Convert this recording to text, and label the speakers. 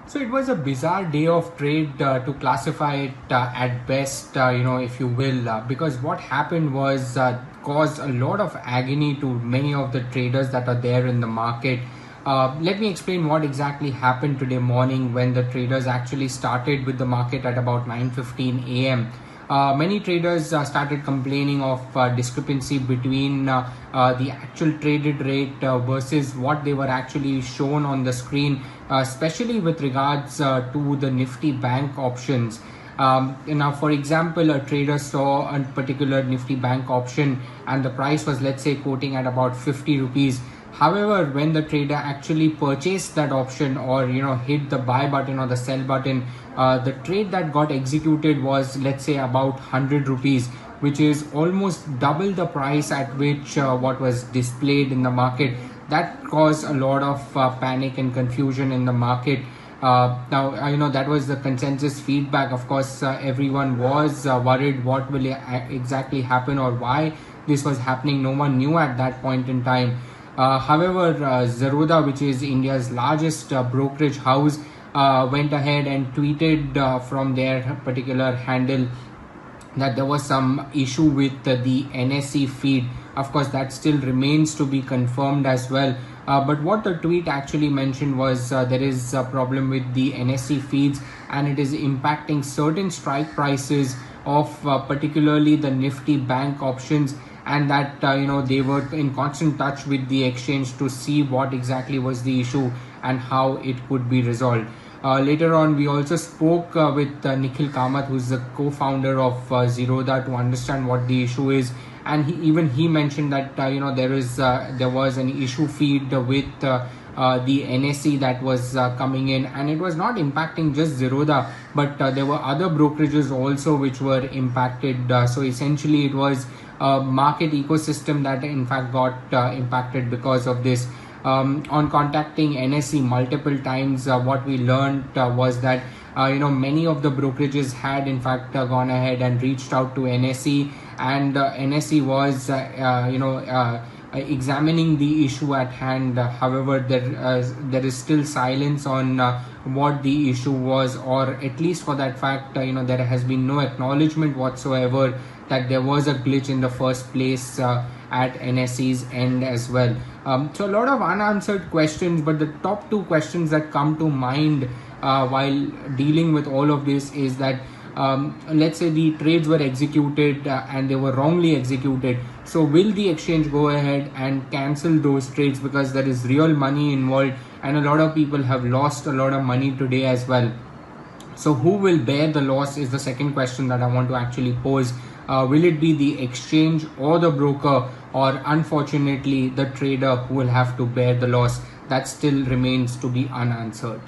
Speaker 1: So it was a bizarre day of trade to classify it at best, if you will, because what happened was caused a lot of agony to many of the traders that are there in the market. Let me explain what exactly happened today morning when the traders actually started with the market at about 9:15 a.m. Many traders started complaining of discrepancy between the actual traded rate versus what they were actually shown on the screen, especially with regards to the Nifty Bank options. Now, for example, a trader saw a particular Nifty Bank option and the price was, let's say, quoting at about 50 rupees. However, when the trader actually purchased that option or hit the buy button or the sell button, the trade that got executed was, let's say, about 100 rupees, which is almost double the price at which what was displayed in the market. That caused a lot of panic and confusion in the market. Now, that was the consensus feedback. Of course, everyone was worried what will exactly happen or why this was happening. No one knew at that point in time. However, Zerodha, which is India's largest brokerage house, went ahead and tweeted from their particular handle that there was some issue with the NSE feed. Of course, that still remains to be confirmed as well. But what the tweet actually mentioned was there is a problem with the NSE feeds and it is impacting certain strike prices of particularly the Nifty Bank options, and that they were in constant touch with the exchange to see what exactly was the issue and how it could be resolved. Later on, we also spoke with Nikhil Kamath, who's the co-founder of Zerodha, to understand what the issue is. And he mentioned that there was an issue feed with the NSE that was coming in, and it was not impacting just Zerodha, but there were other brokerages also which were impacted. So essentially, it was a market ecosystem that in fact got impacted because of this. On contacting NSE multiple times, what we learned was that many of the brokerages had in fact gone ahead and reached out to NSE, and NSE was examining the issue at hand. However, there is still silence on what the issue was, or at least for that fact, there has been no acknowledgement whatsoever that there was a glitch in the first place at NSE's end as well. So a lot of unanswered questions, but the top two questions that come to mind while dealing with all of this is that let's say the trades were executed and they were wrongly executed. So will the exchange go ahead and cancel those trades, because there is real money involved and a lot of people have lost a lot of money today as well. So who will bear the loss is the second question that I want to actually pose. Will it be the exchange or the broker, or unfortunately the trader who will have to bear the loss? That still remains to be unanswered.